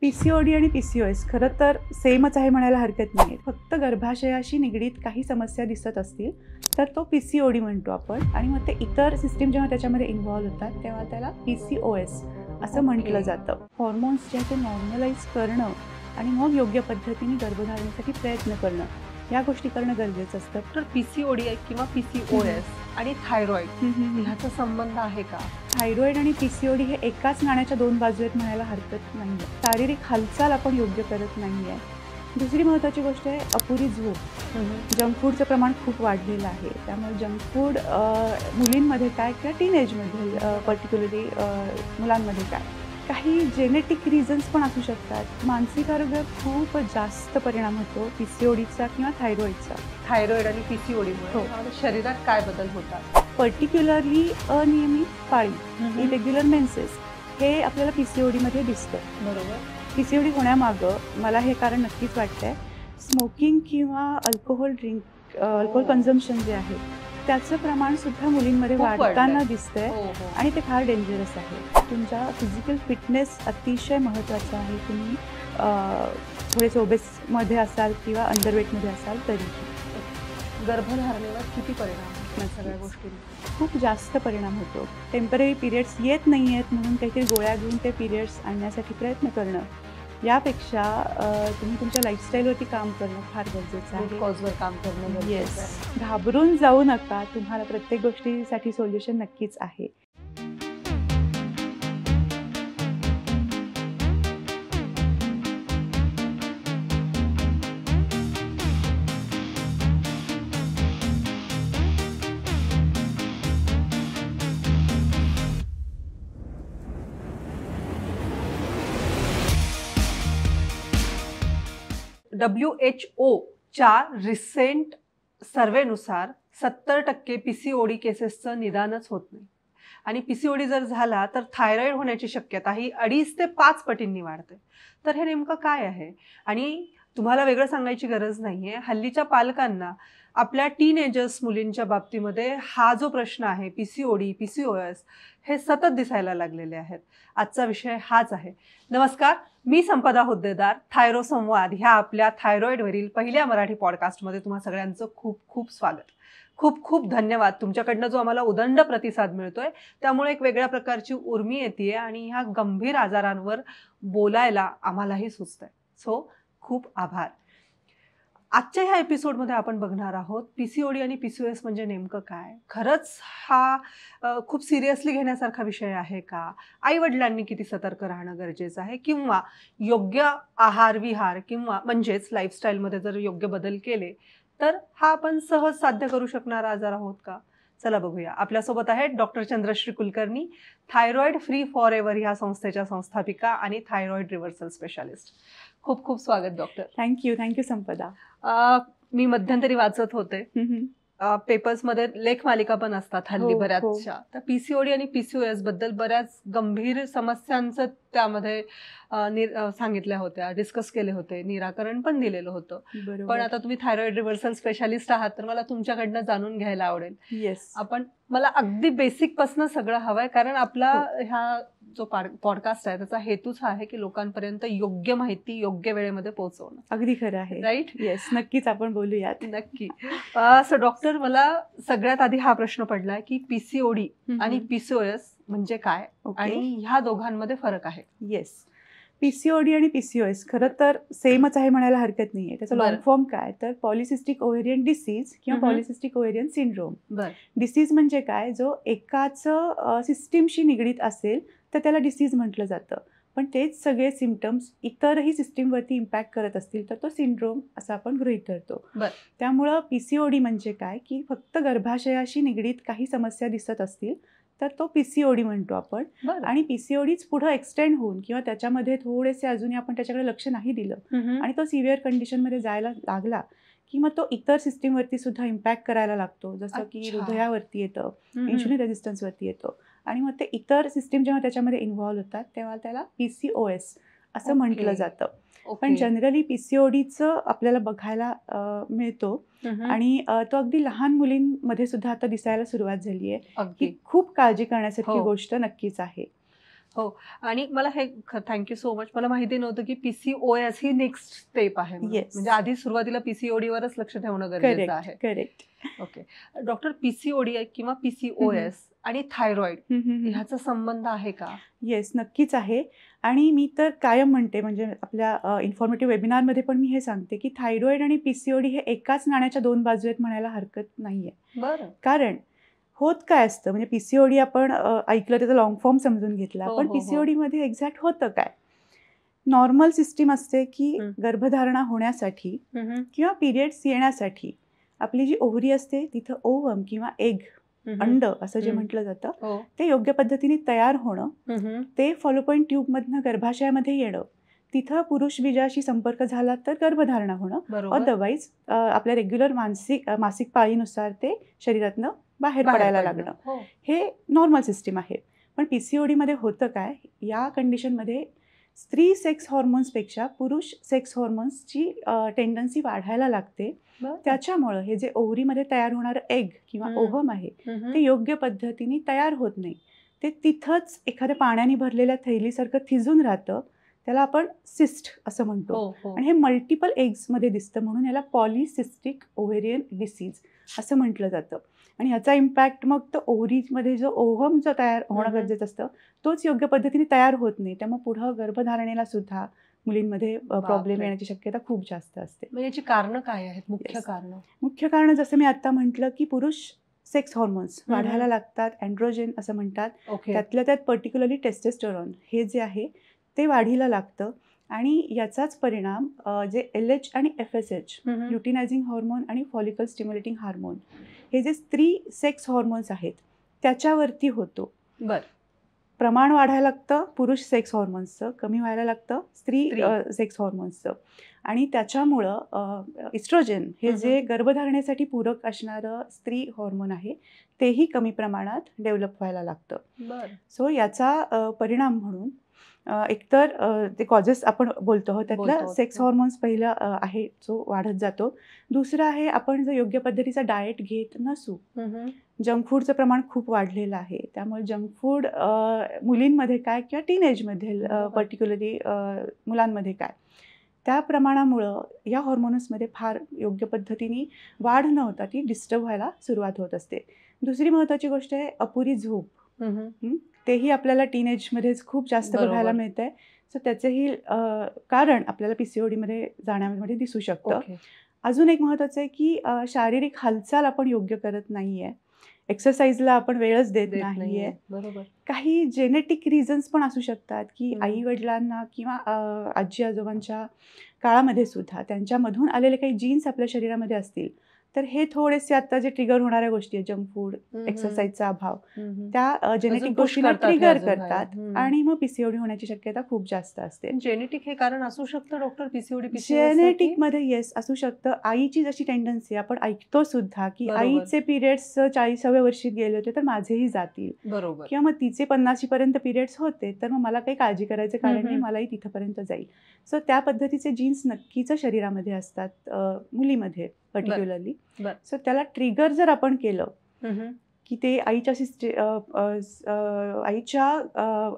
PCOD आणि PCOS खरं तर सेमच आहे म्हणायला हरकत नाही. फक्त गर्भाशयाशी निगडीत काही समस्या दिसत असतील तर तो पीसीओडी म्हणतो आपण, आणि मग ते इतर सिस्टीम जेव्हा त्याच्यामध्ये इन्व्हॉल्व्ह होतात तेव्हा त्याला पीसीओएस असं म्हटलं जातं. हॉर्मोन्स जे आहे ते नॉर्मलाइज करणं आणि मग योग्य पद्धतीने गर्भधारणेसाठी प्रयत्न करणं, या गोष्टी करणं गरजेचं असतं. तर पीसीओडी किंवा पीसीओएस आणि थायरॉइड ह्याचा संबंध आहे का? थायरॉइड आणि पीसीओडी हे एकाच नाण्याच्या दोन बाजू आहेत म्हणायला हरकत नाही. शारीरिक हालचाल आपण योग्य करत नाही आहे. दुसरी महत्त्वाची गोष्ट आहे अपुरी झोप. जंक फूडचं प्रमाण खूप वाढलेलं आहे, त्यामुळे जंक फूड मुलींमध्ये काय किंवा टीनएजमध्ये पर्टिक्युलरली मुलांमध्ये काय, काही जेनेटिक रिझन्स पण असू शकतात. मानसिक आरोग्यावर खूप जास्त परिणाम होतो पीसीओडीचा किंवा थायरॉइडचा. थायरॉइड आणि पीसीओडीमुळे शरीरात काय बदल होतात? पर्टिक्युलरली अनियमित पाळी, इरेग्युलर मेन्सेस, हे आपल्याला पीसीओडीमध्ये दिसतं. बरोबर. पीसीओडी होण्यामागं मला हे कारण नक्कीच वाटतंय, स्मोकिंग किंवा अल्कोहोल कन्झम्पशन जे आहे त्याचं प्रमाण सुद्धा मुलींमध्ये वाढताना दिसतंय. आणि ते फार डेंजरस आहे. तुमच्या फिजिकल फिटनेस अतिशय महत्त्वाचं आहे. तुम्ही थोडेसे ओबेसमध्ये असाल किंवा अंडरवेटमध्ये असाल तरीही. गर्भधारणेवर किती परिणाम होतो? सगळ्या गोष्टींचा खूप जास्त परिणाम होतो. टेम्पररी पिरियड्स येत नाही आहेत म्हणून काहीतरी गोळ्या घेऊन ते पिरियड्स आणण्यासाठी प्रयत्न करणं, यापेक्षा तुम्ही तुमच्या लाईफस्टाईलवरती काम करणं फार गरजेचं आहे. कॉजवर काम करणं. येस, घाबरून जाऊ नका. तुम्हाला प्रत्येक गोष्टीसाठी सोल्युशन नक्कीच आहे. WHO रिसेंट सर्वेनुसार 70% पीसीओडी केसेसचं निदानच होत नाही. आणि पीसीओडी जर झाला तर थायरॉइड होण्याची शक्यता ही 2.5 ते 5 पटींनी वाढते. तर हे नेमकं काय आहे? आणि तुम्हाला वेगळं सांगायची गरज नाही आहे. हल्लीच्या पालकांना आपल्या टीनएजर्स मुलींच्या बाबतीमध्ये हा जो प्रश्न आहे पीसीओडी, पीसीओएस, हे सतत दिसायला लागलेले आहेत. आजचा विषय हाच आहे. नमस्कार, मी संपदा हुद्देदार. थायरो संवाद ह्या आपल्या थायरॉइडवरील पहिल्या मराठी पॉडकास्टमध्ये तुम्हा सगळ्यांचं खूप खूप स्वागत. खूप खूप धन्यवाद. तुमच्याकडनं जो आम्हाला उदंड प्रतिसाद मिळतोय त्यामुळे एक वेगळ्या प्रकारची उर्मी येते आणि ह्या गंभीर आजारांवर बोलायला आम्हालाही सुचतंय. सो खूप आभार. आजच्या ह्या एपिसोडमध्ये आपण बघणार आहोत पीसीओडी आणि पीसीओएस म्हणजे नेमकं काय. खरंच हा खूप सिरियसली घेण्यासारखा विषय आहे का? आईवडिलांनी किती सतर्क राहणं गरजेचं आहे, किंवा योग्य आहार विहार किंवा म्हणजेच लाईफस्टाईलमध्ये जर योग्य बदल केले तर हा आपण सहज साध्य करू शकणारा आजार आहोत का? चला बघूया. आपल्यासोबत आहेत doctor Chandrashree Kulkarni, thyroid free for ever ह्या संस्थेच्या संस्थापिका आणि थायरॉइड रिव्हर्सल स्पेशालिस्ट. खूप खूप स्वागत डॉक्टर. थँक्यू संपदा. मी मध्यंतरी वाचत होते, पेपर्समध्ये लेख मालिका पण असतात हल्ली बऱ्याचशा. तर पीसीओडी आणि पीसीओएस बद्दल बऱ्याच गंभीर समस्यांचं त्यामध्ये सांगितल्या होत्या, डिस्कस केले होते, निराकरण पण दिलेलं होतं. पण आता तुम्ही थायरॉइड रिव्हर्सल स्पेशालिस्ट आहात तर मला तुमच्याकडनं जाणून घ्यायला आवडेल. येस, मला अगदी बेसिक पासून सगळं हवंय, कारण आपला ह्या जो पॉडकास्ट आहे त्याचा हेतूच हा आहे की लोकांपर्यंत योग्य माहिती योग्य वेळेमध्ये पोहोचवणं. अगदी खरं आहे. राईट. येस, नक्कीच आपण बोलूयात. नक्की. सो डॉक्टर, मला सगळ्यात आधी हा प्रश्न पडलाय की पीसीओडी आणि पीसीओएस म्हणजे काय आणि ह्या दोघांमध्ये फरक आहे? येस, पीसीओडी आणि पीसीओएस खरं तर सेमच आहे म्हणायला हरकत नाहीये. त्याचा लॉंग फॉर्म काय तर पॉलिसिस्टिक ओव्हेरियन डिसीज किंवा पॉलिसिस्टिक ओव्हेरियन सिंड्रोम. डिसीज म्हणजे काय, जो एकाच सिस्टीमशी निगडीत असेल तर त्याला डिसीज म्हटलं जातं, पण तेच सगळे सिम्पटम्स इतरही सिस्टीमवरती इम्पॅक्ट करत असतील तर तो सिंड्रोम असं आपण गृहीत धरतो. त्यामुळं पीसीओडी म्हणजे काय की फक्त गर्भाशयाशी निगडीत काही समस्या दिसत असतील तर तो पीसीओडी म्हणतो आपण. आणि पीसीओडीच पुढे एक्सटेंड होऊन किंवा त्याच्यामध्ये थोडेसे अजूनही आपण त्याच्याकडे लक्ष नाही दिलं आणि तो सिव्हिअर कंडिशनमध्ये जायला लागला की मग तो इतर सिस्टीमवरती सुद्धा इम्पॅक्ट करायला लागतो, जसं की हृदयावरती येतं, इन्शुलिन रेझिस्टन्सवरती येतो, आणि मग ते इतर सिस्टीम जेव्हा त्याच्यामध्ये इन्व्हॉल्व्ह होतात तेव्हा त्याला पीसीओएस असं म्हटलं जातं. पण जनरली पीसीओडीचं आपल्याला बघायला मिळतो आणि तो अगदी लहान मुलींमध्ये सुद्धा आता दिसायला सुरुवात झाली आहे. ही खूप काळजी करण्यासारखी गोष्ट नक्कीच आहे. हो, आणि मला हे थँक्यू सो मच. मला माहिती नव्हतं की PCOS ही नेक्स्ट स्टेप आहे म्हणून. Yes. म्हणजे आधी सुरुवातीला PCOD वरच लक्ष ठेवणं गरजेचं आहे. करेक्ट. ओके. डॉक्टर, PCOD किंवा PCOS आणि थायरॉइड ह्याचा संबंध आहे का? येस, नक्कीच आहे. आणि मी तर कायम म्हणते, म्हणजे आपल्या इन्फॉर्मेटिव्ह वेबिनारमध्ये पण मी हे सांगते की थायरॉइड आणि PCOD हे एकाच नाण्याच्या दोन बाजू आहेत म्हणायला हरकत नाहीये. बरं. कारण होत काय असतं, म्हणजे PCOD आपण ऐकलं, त्याचा लॉंग फॉर्म समजून घेतला, पण PCOD मध्ये एक्झॅक्ट होतं काय? नॉर्मल सिस्टीम असते की गर्भधारणा होण्यासाठी किंवा पिरियड्स येण्यासाठी आपली जी ओव्हरी असते तिथं ओव्हम किंवा एग, अंड असं जे म्हटलं जातं, ते योग्य पद्धतीने तयार होणं, ते फॉलोपॉईन ट्यूबमधनं गर्भाशयामध्ये येणं, तिथं पुरुष बीजाशी संपर्क झाला तर गर्भधारणा होणं, अदरवाईज आपल्या रेग्युलर मासिक पाळीनुसार ते शरीरातनं बाहेर पडायला लागणं, हे नॉर्मल सिस्टीम आहे. पण PCOD मध्ये होतं काय, या कंडिशनमध्ये स्त्री सेक्स हॉर्मोन्सपेक्षा पुरुष सेक्स हॉर्मोन्सची टेंडन्सी वाढायला लागते. त्याच्यामुळं हे जे ओव्हरीमध्ये तयार होणारं एग किंवा ओव्हम आहे ते योग्य पद्धतीने तयार होत नाही. ते तिथंच एखाद्या पाण्याने भरलेल्या थैलीसारखं थिजून राहतं. त्याला आपण सिस्ट असं म्हणतो. आणि हे मल्टिपल एग्समध्ये दिसतं, म्हणून याला पॉलिसिस्टिक ओव्हेरियन डिसीज असं म्हटलं जातं. आणि ह्याचा इम्पॅक्ट मग तो ओव्हरीमध्ये जो ओव्हम जो तयार होणं गरजेचं असतं तोच योग्य पद्धतीने तयार होत नाही. त्यामुळे पुढं गर्भधारणेला सुद्धा मुलींमध्ये प्रॉब्लेम येण्याची शक्यता खूप जास्त असते. याची कारणं काय आहेत? मुख्य कारण जसं मी आता म्हटलं की पुरुष सेक्स हॉर्मोन्स वाढायला लागतात, अँड्रोजेन असं म्हणतात. त्यातल्या त्यात पर्टिक्युलरली टेस्टेस्टेरॉन हे जे आहे ते वाढीला लागतं. आणि याचाच परिणाम जे LH आणि FSH, ल्युटिनायझिंग हॉर्मोन आणि फॉलिकल स्टिम्युलेटिंग हार्मोन, हे जे स्त्री सेक्स हॉर्मोन्स आहेत त्याच्यावरती होतो. प्रमाण वाढायला लागतं पुरुष सेक्स हॉर्मोन्सचं, कमी व्हायला लागतं स्त्री सेक्स हॉर्मोन्सचं. आणि त्याच्यामुळं इस्ट्रोजेन हे जे गर्भधारणेसाठी पूरक असणारं स्त्री हॉर्मोन आहे तेही कमी प्रमाणात डेव्हलप व्हायला लागतं. सो याचा परिणाम म्हणून एकतर ते कॉजेस आपण बोलतो आहोत, त्यातला सेक्स हॉर्मोन्स पहिला आहे जो वाढत जातो. दुसरं आहे आपण जर योग्य पद्धतीचा डाएट घेत नसू, जंक फूडचं प्रमाण खूप वाढलेलं आहे. त्यामुळे जंक फूड मुलींमध्ये काय किंवा टीनेजमध्ये पर्टिक्युलरली मुलांमध्ये काय, त्या प्रमाणामुळं या हॉर्मोन्समध्ये फार योग्य पद्धतीने वाढ न होता ती डिस्टर्ब व्हायला सुरुवात होत असते. दुसरी महत्त्वाची गोष्ट आहे अपुरी झोप. तेही आपल्याला टीनेजमध्येच खूप जास्त बघायला मिळतंय. सो त्याचेही कारण आपल्याला PCODमध्ये जाण्यामध्ये दिसू शकतं. अजून एक महत्त्वाचं आहे की शारीरिक हालचाल आपण योग्य करत नाहीये, एक्सरसाइजला आपण वेळच देत नाहीये. काही जेनेटिक रिझन्स पण असू शकतात की आई वडिलांना किंवा आजी आजोबांच्या काळामध्ये सुद्धा त्यांच्यामधून आलेले काही जीन्स आपल्या शरीरामध्ये असतील तर हे थोडेसे आता जे ट्रिगर होणाऱ्या गोष्टी आहेत, जंक फूड, एक्सरसाइजचा अभाव, त्या जेनेटिक गोष्टीला ट्रिगर करतात आणि मग PCOD होण्याची शक्यता खूप जास्त असते. जेनेटिक हे कारण असू शकतं डॉक्टर PCOD? जेनेटिकमध्ये येस असू शकतं. आईची जशी टेंडन्सी आपण ऐकतो सुद्धा की आईचे पिरियड्स 40व्या वर्षी गेले होते तर माझेही जातील, किंवा मग तिचे 50 पर्यंत पिरियड्स होते तर मग मला काही काळजी करायचं कारण नाही, मलाही तिथपर्यंत जाईल. सो त्या पद्धतीचे जीन्स नक्कीच शरीरामध्ये असतात मुलीमध्ये पर्टिक्युलरली. सो त्याला ट्रिगर जर आपण केलं की ते आईच्या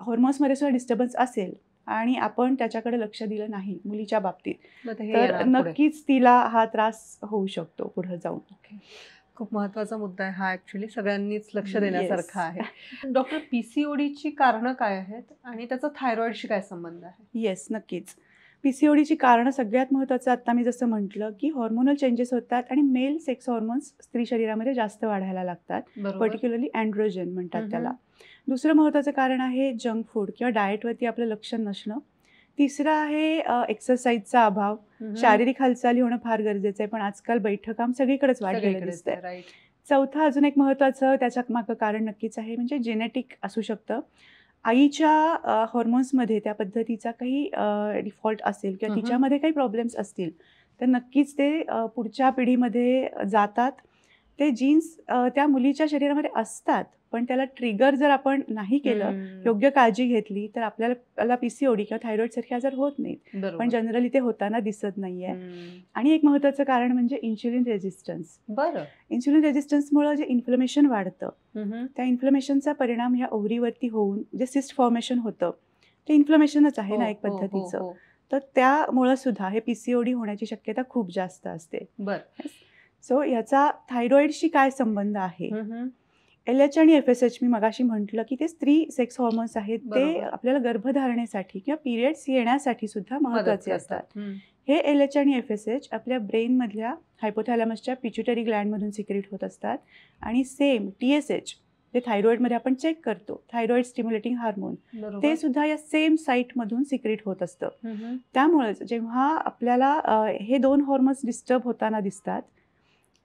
हॉर्मोन्समध्ये सुद्धा डिस्टर्बन्स असेल आणि आपण त्याच्याकडे लक्ष दिलं नाही मुलीच्या बाबतीत, तर नक्कीच तिला हा त्रास होऊ शकतो पुढे जाऊन. खूप महत्त्वाचा मुद्दा आहे हा, ऍक्च्युली सगळ्यांनीच लक्ष देण्यासारखा आहे. डॉक्टर, PCODची कारणं काय आहेत आणि त्याचा थायरॉइडशी काय संबंध आहे? येस, नक्कीच. PCODची कारणं सगळ्यात महत्त्वाचं आता मी जसं म्हटलं की हॉर्मोनल चेंजेस होतात आणि मेल सेक्स हॉर्मोन्स स्त्री शरीरामध्ये जास्त वाढायला लागतात, पर्टिक्युलरली अँड्रोजेन म्हणतात त्याला. दुसरं महत्त्वाचं कारण आहे जंक फूड किंवा डाएटवरती आपलं लक्ष नसणं. तिसरं आहे एक्सरसाइजचा अभाव. शारीरिक हालचाली होणं फार गरजेचं आहे, पण आजकाल बैठं काम सगळीकडेच वाढलेलं दिसतंय. चौथं अजून एक महत्त्वाचं त्याच्या मागं कारण नक्कीच आहे, म्हणजे जेनेटिक असू शकतं. आईच्या हॉर्मोन्समध्ये त्या पद्धतीचा काही डिफॉल्ट असेल किंवा तिच्यामध्ये काही प्रॉब्लेम्स असतील तर नक्कीच ते पुढच्या पिढीमध्ये जातात. ते जीन्स त्या मुलीच्या शरीरामध्ये असतात पण त्याला ट्रिगर जर आपण नाही केलं, योग्य काळजी घेतली, तर आपल्याला पीसीओडी किंवा थायरॉइड सारखे आजार होत नाहीत. पण जनरली ते होताना दिसत नाहीये. आणि एक महत्त्वाचं कारण म्हणजे इन्शुलिन रेझिस्टन्स. इन्शुलिन रेझिस्टन्समुळे जे इन्फ्लमेशन वाढतं, त्या इन्फ्लमेशनचा परिणाम ह्या ओव्हरीवरती होऊन जे सिस्ट फॉर्मेशन होतं ते इन्फ्लमेशनच आहे ना एक पद्धतीचं. तर त्यामुळं सुद्धा हे पीसीओडी होण्याची शक्यता खूप जास्त असते. सो याचा थायरॉइडशी काय संबंध आहे? LH आणि FSH मी मगाशी म्हटलं की ते स्त्री सेक्स हॉर्मोन्स आहेत, ते आपल्याला गर्भधारणेसाठी किंवा पिरियड्स येण्यासाठी सुद्धा महत्त्वाचे असतात. हे LH आणि FSH आपल्या ब्रेनमधल्या हायपोथॅलॅमसच्या पिट्युटरी ग्लँडमधून सिक्रेट होत असतात. आणि सेम TSH जे थायरॉइडमध्ये आपण चेक करतो, थायरॉइड स्टिम्युलेटिंग हार्मोन, ते सुद्धा या सेम साईटमधून सिक्रेट होत असतं. त्यामुळेच जेव्हा आपल्याला हे 2 हॉर्मोन्स डिस्टर्ब होताना दिसतात,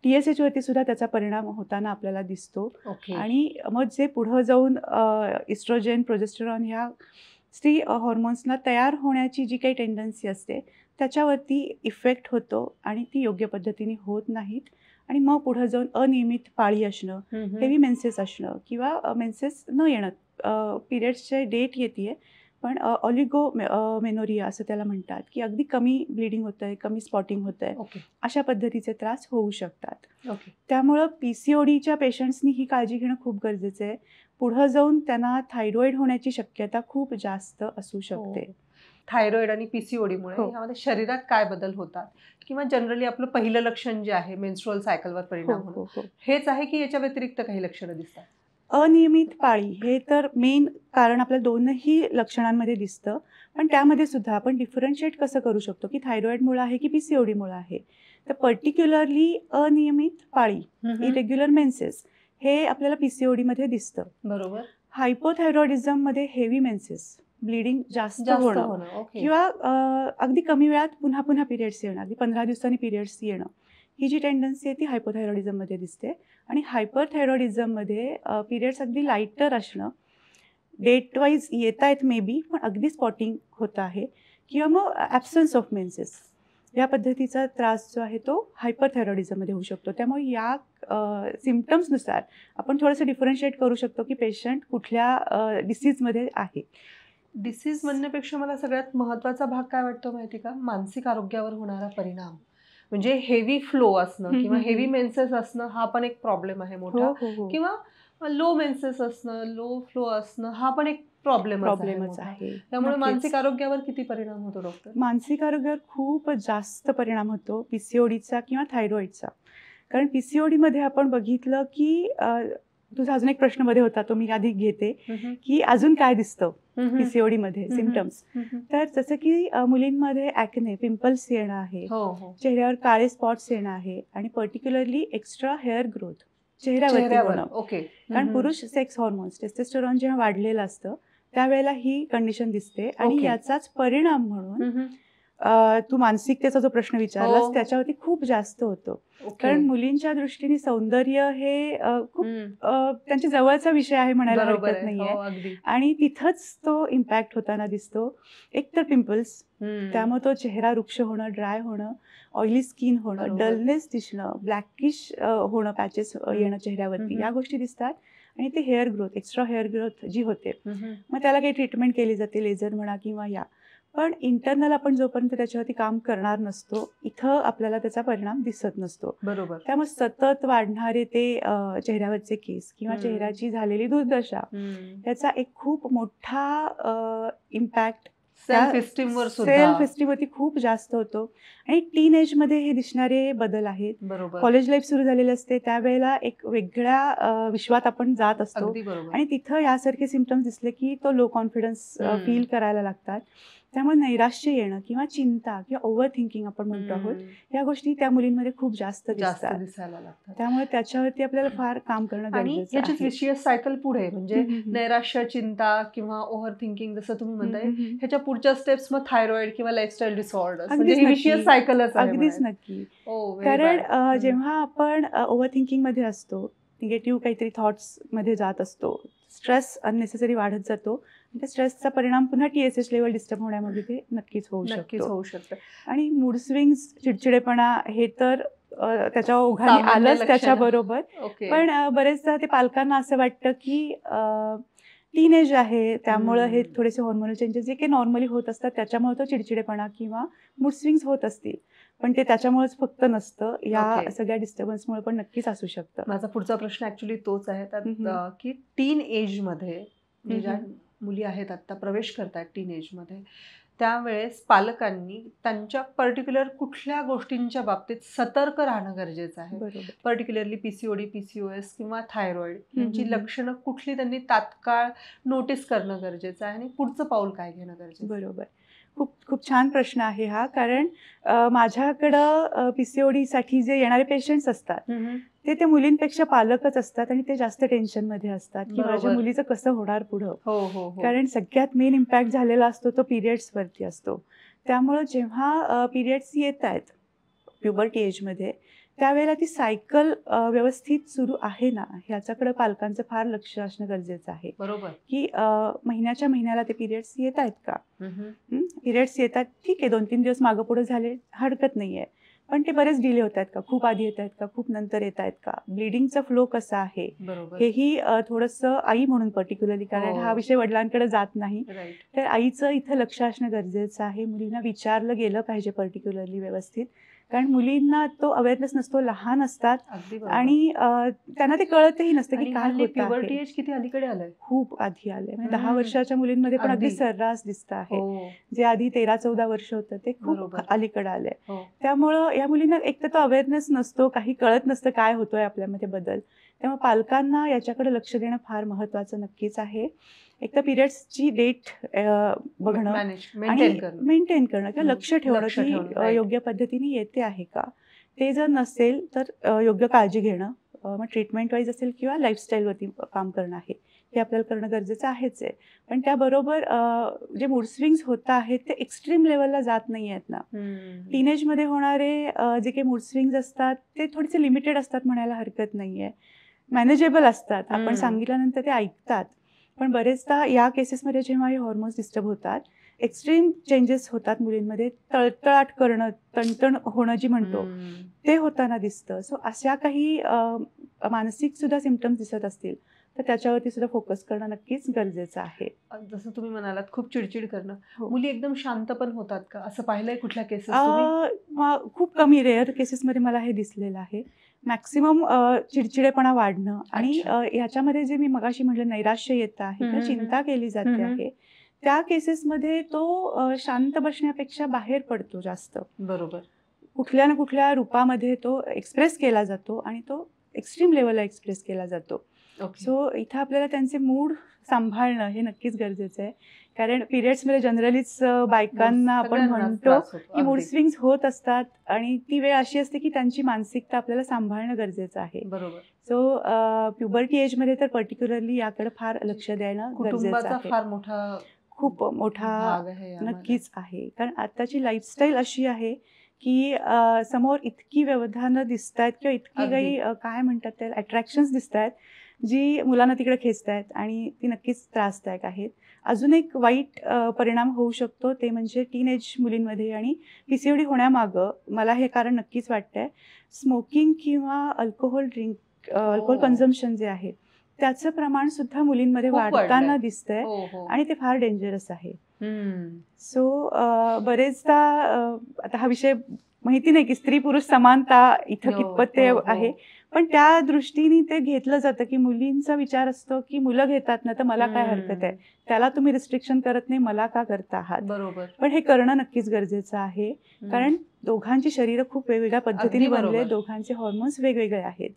TSH वरती सुद्धा त्याचा परिणाम होताना आपल्याला दिसतो. आणि मग जे पुढं जाऊन इस्ट्रोजेन, प्रोजेस्टेरॉन ह्या स्त्री हॉर्मोन्सना तयार होण्याची जी काही टेंडन्सी असते त्याच्यावरती इफेक्ट होतो आणि ती योग्य पद्धतीने होत नाहीत. आणि मग पुढं जाऊन अनियमित पाळी असणं, हेवी मेन्सेस असणं किंवा मेन्सेस न येणं, पिरियड्सचे डेट येते पण ऑलिगोमेनोरिया असं त्याला म्हणतात, की अगदी कमी ब्लिडिंग होतं आहे, कमी स्पॉटिंग होतं आहे, अशा पद्धतीचे त्रास होऊ शकतात. त्यामुळं पीसीओडीच्या पेशंट्सनी ही काळजी घेणं खूप गरजेचं आहे. पुढं जाऊन त्यांना थायरॉइड होण्याची शक्यता खूप जास्त असू शकते. थायरॉइड आणि पीसीओडीमुळे यामध्ये शरीरात काय बदल होतात किंवा जनरली आपलं पहिलं लक्षण जे आहे मेन्स्ट्रुअल सायकलवर परिणाम होणं, हेच आहे की याच्या व्यतिरिक्त काही लक्षणं दिसतात? अनियमित पाळी हे तर मेन कारण आपल्या दोनही लक्षणांमध्ये दिसतं. पण त्यामध्ये सुद्धा आपण डिफरन्शिएट कसं करू शकतो की थायरॉइडमुळे आहे की पीसीओडीमुळे आहे. तर पर्टिक्युलरली अनियमित पाळी, इरेग्युलर मेन्सेस, हे आपल्याला पीसीओडीमध्ये दिसतं. बरोबर. हायपोथायरॉइडिझममध्ये हेवी मेन्सेस, ब्लिडिंग जास्त होणं किंवा अगदी कमी वेळात पुन्हा पुन्हा पिरियड्स येणं, अगदी 15 दिवसांनी पिरियड्स येणं, ही जी टेंडन्सी आहे ती हायपोथायरॉइडिझममध्ये दिसते. आणि हायपरथायरॉइडिझममध्ये पिरियड्स अगदी लाईटर असणं, डेट वाईज येत आहेत मे बी, पण अगदी स्पॉटिंग होत आहे, किंवा मग ॲब्सन्स ऑफ मेन्सेस, या पद्धतीचा त्रास जो आहे तो हायपरथायरॉइडिझममध्ये होऊ शकतो. त्यामुळे या सिम्पटम्सनुसार आपण थोडंसं डिफरन्शिएट करू शकतो की पेशंट कुठल्या डिसीजमध्ये आहे. डिसीज म्हणण्यापेक्षा मला सगळ्यात महत्त्वाचा भाग काय वाटतो माहिती का, मानसिक आरोग्यावर होणारा परिणाम. म्हणजे हेवी फ्लो असणं किंवा हेवी मेन्सेस असणं हा पण एक प्रॉब्लेम आहे मोठा, किंवा लो मेन्सेस असणं, लो फ्लो असणं हा पण एक प्रॉब्लेमच आहे. त्यामुळे मानसिक आरोग्यावर किती परिणाम होतो डॉक्टर? मानसिक आरोग्यावर खूप जास्त परिणाम होतो पीसीओडीचा किंवा थायरॉइडचा. कारण पीसीओडीमध्ये आपण बघितलं की तुझा अजून एक प्रश्न मध्ये होता, तो मी आधी घेते, की अजून काय दिसतं पीसीओडी मध्ये सिम्पटम्स. तर जसं की मुलींमध्ये ॲक्ने, पिंपल्स येणं आहे, चेहऱ्यावर काळे स्पॉट्स येणं आहे, आणि पर्टिक्युलरली एक्स्ट्रा हेअर ग्रोथ चेहऱ्यावरती होणं. कारण पुरुष सेक्स हॉर्मोन्स, टेस्टोस्टेरॉन जेव्हा वाढलेलं असतं त्यावेळेला ही कंडिशन दिसते. आणि याचाच परिणाम म्हणून तू मानसिकतेचा जो प्रश्न विचारलास त्याच्यावरती खूप जास्त होतो. कारण मुलींच्या दृष्टीने सौंदर्य हे खूप त्यांच्या जवळचा विषय आहे म्हणायला हरकत नाहीये. आणि तिथंच तो इम्पॅक्ट होताना दिसतो. एक तर पिंपल्स, त्यामुळे तो चेहरा रुक्ष होणं, ड्राय होणं, ऑइली स्किन होणं, डलनेस दिसणं, ब्लॅकिश होणं, पॅचेस येणं चेहऱ्यावरती, या गोष्टी दिसतात. आणि ते hair growth, extra hair growth जी होते, मग त्याला काही ट्रीटमेंट केली जाते, लेझर म्हणा किंवा या. पण इंटरनल आपण जोपर्यंत त्याच्यावरती काम करणार नसतो, इथं आपल्याला त्याचा परिणाम दिसत नसतो. बरोबर. त्यामुळे सतत वाढणारे ते चेहऱ्यावरचे केस किंवा चेहऱ्याची झालेली दुर्दशा, याचा एक खूप मोठा इम्पॅक्ट सेल्फ एस्टीमवरती खूप जास्त होतो. आणि टीनएजमध्ये हे दिसणारे बदल आहेत. कॉलेज लाईफ सुरू झालेली असते त्यावेळेला एक वेगळ्या विश्वात आपण जात असतो, आणि तिथं यासारखे सिम्पटम्स दिसले की तो लो कॉन्फिडन्स फील करायला लागतात. त्यामुळे नैराश्य येणं किंवा चिंता किंवा ओव्हर थिंकिंग आपण म्हणतो आहोत, या गोष्टी त्या मुलींमध्ये खूप जास्त दिसायला लागतात. त्यामुळे त्याच्यावरती आपल्याला फार काम करणं गरजेचं आहे. विशियस सायकल पुढे म्हणजे नैराश्य, चिंता किंवा ओव्हर थिंकिंग जसं तुम्ही म्हणताय, ह्याच्या पुढच्या स्टेप्स मग थायरॉइड किंवा लाईफस्टाईल डिसऑर्डर्स, म्हणजे ही विशियस सायकलच आहे. अगदीच नक्की. कारण जेव्हा आपण ओव्हर थिंकिंग मध्ये असतो, निगेटिव्ह काहीतरी थॉट्स मध्ये जात असतो, स्ट्रेस अननेसेसरी वाढत जातो, त्या स्ट्रेसचा परिणाम पुन्हा TSH लेवल डिस्टर्ब होण्यामध्ये ते नक्कीच होऊ शकतो. शकतं. आणि मूड स्विंग्स, चिडचिडेपणा, हे तर त्याच्या ओघाने आलंच त्याच्याबरोबर. पण बरेचदा ते पालकांना असं वाटतं की टीनेज आहे त्यामुळं हे थोडेसे हॉर्मोनल चेंजेस जे काही नॉर्मली होत असतात त्याच्यामुळे तो चिडचिडेपणा किंवा मूड स्विंग्स होत असतील, पण ते त्याच्यामुळेच फक्त नसतं, या सगळ्या डिस्टर्बन्समुळे पण नक्कीच असू शकतं. माझा पुढचा प्रश्न ऍक्च्युली तोच आहे की टीन एज मध्ये ज्या मुली आहेत आता प्रवेश करतात टीन एज मध्ये, त्यावेळेस पालकांनी त्यांच्या पर्टिक्युलर कुठल्या गोष्टींच्या बाबतीत सतर्क राहणं गरजेचं आहे? पर्टिक्युलरली पीसीओडी, पीसीओएस किंवा थायरॉइड यांची लक्षणं कुठली त्यांनी तात्काळ नोटीस करणं गरजेचं आहे आणि पुढचं पाऊल काय घेणं गरजेचं? बरोबर. खूप खूप छान प्रश्न आहे हा. कारण माझ्याकडं पीसीओडीसाठी जे येणारे पेशंट्स असतात ते मुलींपेक्षा पालकच असतात आणि ते जास्त टेन्शनमध्ये असतात की माझ्या मुलीचं कसं होणार पुढं. कारण सगळ्यात मेन इम्पॅक्ट झालेला असतो तो पिरियड्सवरती असतो. त्यामुळं जेव्हा पिरियड्स येत आहेत प्युबर्टी एजमध्ये, त्यावेळेला ती सायकल व्यवस्थित सुरू आहे ना ह्याच्याकडे पालकांचं फार लक्ष असणं गरजेचं आहे. बरोबर. की महिन्याच्या महिन्याला ते पिरियड्स येत आहेत का, पिरियड्स येतात ठीक आहे, 2-3 दिवस मागं पुढे झाले हरकत नाहीये, पण ते बरेच डिले होत आहेत का, खूप आधी येत आहेत का, खूप नंतर येत आहेत का, ब्लिडिंगचा फ्लो कसा आहे, हेही थोडंसं आई म्हणून पर्टिक्युलरली, कारण हा विषय वडिलांकडे जात नाही, तर आईचं इथं लक्ष असणं गरजेचं आहे. मुलींना विचारलं गेलं पाहिजे पर्टिक्युलरली व्यवस्थित, कारण मुलींना तो अवेअरनेस नसतो, लहान असतात आणि त्यांना ते कळतही नसतं की काय होतं. प्युबर्टी एज किती अलीकडे आलंय, खूप आधी आलंय. म्हणजे 10 वर्षाच्या मुलींमध्ये पण अगदी सर्रास दिसत आहे. जे आधी 13-14 वर्ष होतं ते खूप अलीकडे आलंय. त्यामुळं या मुलींना एक तर तो अवेअरनेस नसतो, काही कळत नसतं काय होतोय आपल्यामध्ये बदल. त्यामुळे पालकांना याच्याकडे लक्ष देणं फार महत्वाचं नक्कीच आहे. एक तर पिरियड्सची डेट बघणं आणि मेंटेन करणं किंवा लक्ष ठेवणं की योग्य पद्धतीने येते आहे का. ते जर नसेल तर योग्य काळजी घेणं, मग ट्रीटमेंट वाईज असेल किंवा लाईफस्टाईलवरती काम करणं आहे, हे आपल्याला करणं गरजेचं आहेच आहे. पण त्याबरोबर जे मूड स्विंग्स होत आहेत ते एक्स्ट्रीम लेवलला जात नाही आहेत ना. टीनेजमध्ये होणारे जे काही मूड स्विंग्स असतात ते थोडेसे लिमिटेड असतात म्हणायला हरकत नाही आहे, मॅनेजेबल असतात, आपण सांगितल्यानंतर ते ऐकतात. पण बरेचदा या केसेसमध्ये जेव्हा हे हॉर्मोन्स डिस्टर्ब होतात, एक्स्ट्रीम चेंजेस होतात मुलींमध्ये, तळतळाट करणं, तणतण होणं जी म्हणतो ते होताना दिसतं. सो अशा काही मानसिक सुद्धा सिम्पटम्स दिसत असतील तर त्याच्यावरती सुद्धा फोकस करणं नक्कीच गरजेचं आहे. जसं तुम्ही म्हणालात खूप चिडचिड करणं, मुली एकदम शांत पण होतात का, असं पाहिलंय कुठल्या केसेस? खूप कमी रेअर केसेसमध्ये मला हे दिसलेलं आहे. मॅक्सिमम चिडचिडेपणा वाढणं आणि ह्याच्यामध्ये जे मी मगाशी म्हटलं नैराश्य येतं आहे किंवा चिंता केली जाते आहे, त्या केसेसमध्ये तो शांत बसण्यापेक्षा बाहेर पडतो जास्त. बरोबर. कुठल्या ना कुठल्या रूपामध्ये तो एक्सप्रेस केला जातो आणि तो एक्स्ट्रीम लेवलला एक्सप्रेस केला जातो. सो इथं आपल्याला त्यांचे मूड सांभाळणं हे नक्कीच गरजेचं आहे. कारण पिरियड्समध्ये जनरलीच बायकांना आपण म्हणतो की मूड स्विंग्स होत असतात आणि ती वेळ अशी असते की त्यांची मानसिकता आपल्याला सांभाळणं गरजेचं आहे. बरोबर. सो प्युबर्टी एजमध्ये तर पर्टिक्युलरली याकडे फार लक्ष देणं गरजेचं आहे. फार मोठा खूप मोठा नक्कीच आहे. कारण आताची लाईफस्टाईल अशी आहे की समोर इतकी व्यवधानं दिसत आहेत किंवा इतकी काही काय म्हणतात ते अट्रॅक्शन्स दिसत आहेत जी मुलांना तिकडे खेचत आहेत आणि ती नक्कीच त्रासदायक आहेत. अजून एक वाईट परिणाम होऊ शकतो ते म्हणजे टीनेज मुलींमध्ये आणि पीसीओडी होण्यामागं मला हे कारण नक्कीच वाटतंय, स्मोकिंग किंवा अल्कोहोल कन्झम्पशन जे आहे त्याचं प्रमाण सुद्धा मुलींमध्ये वाढताना दिसतंय आणि ते फार डेंजरस आहे. सो बरेचदा आता हा विषय माहिती नाही की स्त्री पुरुष समानता इथं कितपत ते आहे, पण त्या दृष्टीने ते घेतलं जातं की मुलींचा विचार असतो की मुलं घेतात ना तर मला काय हरकत आहे, त्याला तुम्ही रिस्ट्रिक्शन करत नाही, मला का करता आहात. बरोबर. पण हे करणं नक्कीच गरजेचं आहे कारण दोघांची शरीरं खूप वेगवेगळ्या पद्धतीने बनले, दोघांचे हॉर्मोन्स वेगवेगळे आहेत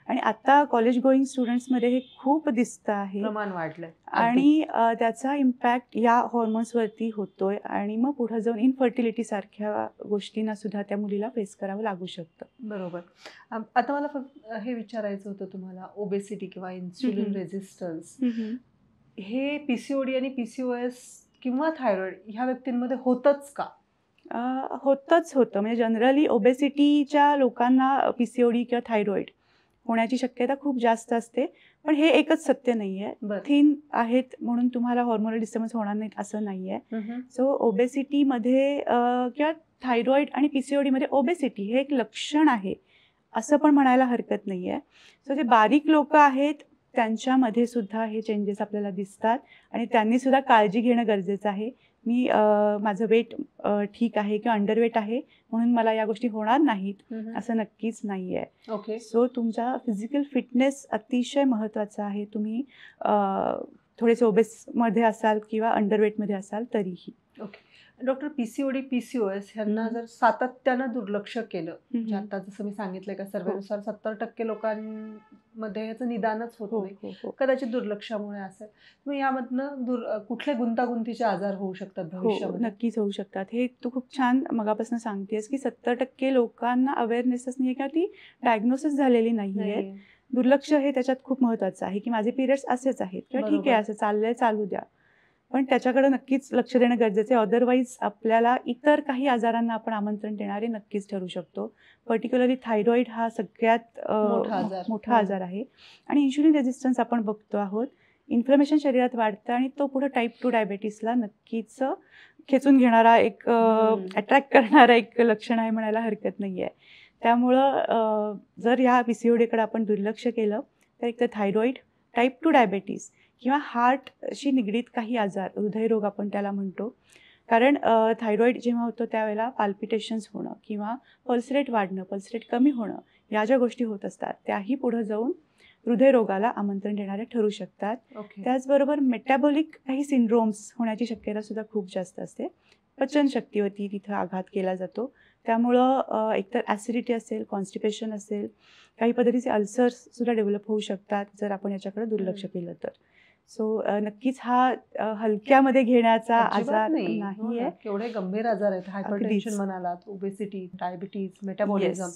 आणि आता कॉलेज गोईंग स्टुडंट्समध्ये हे खूप दिसतं आहे, प्रमाण वाढलंय आणि त्याचा इम्पॅक्ट या हॉर्मोन्सवरती होतोय आणि मग पुढे जाऊन इनफर्टिलिटी सारख्या गोष्टींना सुद्धा त्या मुलीला फेस करावं लागू शकतं. बरोबर. आता मला फक्त हे विचारायचं होतं तुम्हाला, ओबेसिटी किंवा इन्सुलिन रेझिस्टन्स हे पीसीओडी आणि पीसीओएस किंवा थायरॉइड ह्या व्यक्तींमध्ये होतच का? होतच होतं. म्हणजे जनरली ओबेसिटीच्या लोकांना पीसीओडी किंवा थायरॉइड होण्याची शक्यता खूप जास्त असते, पण हे एकच सत्य नाहीये. थिन आहेत म्हणून तुम्हाला हॉर्मोनल डिस्टर्बन्स होणार नाहीत असं नाहीये. सो ओबेसिटीमध्ये किंवा थायरॉइड आणि पीसीओडीमध्ये ओबेसिटी हे एक लक्षण आहे असं पण म्हणायला हरकत नाही आहे. सो जे बारीक लोक आहेत त्यांच्यामध्ये सुद्धा हे चेंजेस आपल्याला दिसतात आणि त्यांनी सुद्धा काळजी घेणं गरजेचं आहे. मी माझं वेट ठीक आहे किंवा अंडरवेट आहे म्हणून मला या गोष्टी होणार नाहीत असं नक्कीच नाही आहे. ओके. सो तुमचा फिजिकल फिटनेस अतिशय महत्त्वाचा आहे. तुम्ही थोडेसे ओबेसमध्ये असाल किंवा अंडरवेटमध्ये असाल तरीही. ओके. डॉक्टर, पीसीओडी पीसीओएस ह्यांना जर सातत्यानं दुर्लक्ष केलं, म्हणजे आता जसं मी सांगितलंय का सर्वेनुसार 70% लोकांमध्ये ह्याचं निदानच होत नाही, कदाचित दुर्लक्षामुळे असेल, मग यामधनं कुठले गुंतागुंतीचे आजार होऊ शकतात भविष्यामध्ये? नक्कीच होऊ शकतात. हे तू खूप छान मगापासून सांगतेस की 70% लोकांना अवेअरनेसच नाहीये किंवा ती डायग्नोसिस झालेली नाहीये. दुर्लक्ष हे त्याच्यात खूप महत्वाचं आहे की माझे पिरियड्स असेच आहेत किंवा ठीक आहे असं चाललंय चालू द्या, पण त्याच्याकडे नक्कीच लक्ष देणं गरजेचं आहे. अदरवाईज आपल्याला इतर काही आजारांना आपण आमंत्रण देणारे नक्कीच ठरू शकतो. पर्टिक्युलरली थायरॉइड हा सगळ्यात मोठा आजार आहे आणि इन्शुलिन रेझिस्टन्स आपण बघतो आहोत. इन्फ्लमेशन शरीरात वाढतं आणि तो पुढे टाईप 2 डायबेटीसला नक्कीच खेचून घेणारा एक अट्रॅक्ट करणारा एक लक्षण आहे म्हणायला हरकत नाही आहे. त्यामुळं जर ह्या पीसीओडीकडे आपण दुर्लक्ष केलं तर एक तर थायरॉइड, टाईप 2 डायबेटीस किंवा हार्टशी निगडीत काही आजार, हृदयरोग आपण त्याला म्हणतो, कारण थायरॉइड जेव्हा होतं त्यावेळेला पाल्पिटेशन्स होणं किंवा पल्स रेट वाढणं, पल्स रेट कमी होणं या ज्या गोष्टी होत असतात त्याही पुढं जाऊन हृदयरोगाला आमंत्रण देणारे ठरू शकतात. त्याचबरोबर मेटाबॉलिक काही सिंड्रोम्स होण्याची शक्यता सुद्धा खूप जास्त असते. पचनशक्तीवरती तिथं आघात केला जातो. त्यामुळं एकतर ॲसिडिटी असेल, कॉन्स्टिपेशन असेल, काही पद्धतीचे अल्सर्स सुद्धा डेव्हलप होऊ शकतात जर आपण याच्याकडे दुर्लक्ष केलं तर. सो नक्कीच हा हलक्यामध्ये घेण्याचा आजार नाही आहे. केवढे गंभीर आजार आहेत. हायपरटेन्शन म्हणालात, ओबेसिटी, डायबिटीज, मेटाबॉलिझम,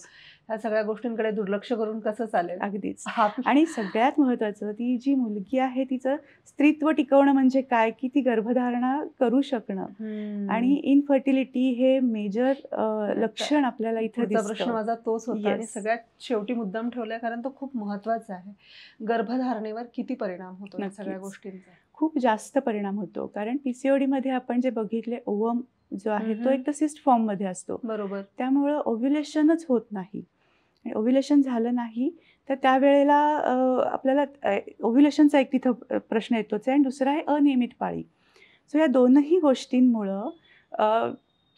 ह्या सगळ्या गोष्टींकडे दुर्लक्ष करून कसं चालेल? अगदीच. आणि सगळ्यात महत्त्वाचं, ती जी मुलगी आहे तिचं स्त्रीत्व टिकवणं म्हणजे काय की ती गर्भधारणा करू शकणं आणि इनफर्टिलिटी हे मेजर लक्षण आपल्याला इथं दिसतं. प्रश्न माझा तोच होता आणि सगळ्यात शेवटी मुद्दाम ठेवलाय कारण तो खूप महत्त्वाचा आहे. गर्भधारणेवर किती परिणाम होतो या सगळ्या गोष्टींचा? खूप जास्त परिणाम होतो, कारण पीसीओडी मध्ये आपण जे बघितले ओवम जो आहे तो एक तर सिस्ट फॉर्म मध्ये असतो. बरोबर. त्यामुळं ओव्ह्युलेशनच होत नाही. ओव्ह्युलेशन झालं नाही तर त्यावेळेला आपल्याला ओव्ह्युलेशनचा एक तिथं प्रश्न येतोच आहे आणि दुसरा आहे अनियमित पाळी. सो या दोनही गोष्टींमुळं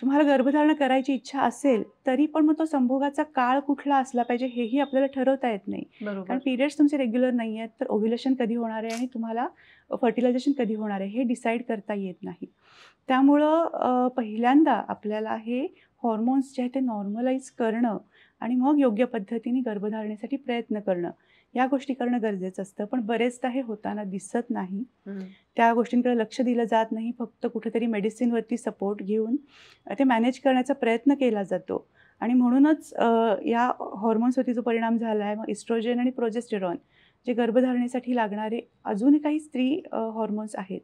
तुम्हाला गर्भधारणा करायची इच्छा असेल तरी पण मग तो संभोगाचा काळ कुठला असला पाहिजे हेही आपल्याला ठरवता येत नाही. कारण पिरियड्स तुमचे रेग्युलर नाही आहेत तर ओव्ह्युलेशन कधी होणार आहे आणि तुम्हाला फर्टिलायझेशन कधी होणार आहे हे डिसाईड करता येत नाही. त्यामुळं पहिल्यांदा आपल्याला हे हॉर्मोन्स जे आहे ते नॉर्मलाइज करणं आणि मग योग्य पद्धतीने गर्भधारणेसाठी प्रयत्न करणं या गोष्टी करणं गरजेचं असतं. पण बरेचदा हे होताना दिसत नाही. त्या गोष्टींकडे लक्ष दिलं जात नाही. फक्त कुठेतरी मेडिसिनवरती सपोर्ट घेऊन ते मॅनेज करण्याचा प्रयत्न केला जातो आणि म्हणूनच या हॉर्मोन्सवरती जो परिणाम झाला आहे, मग इस्ट्रोजन आणि प्रोजेस्टेरॉन जे गर्भधारणेसाठी लागणारे अजूनही काही स्त्री हॉर्मोन्स आहेत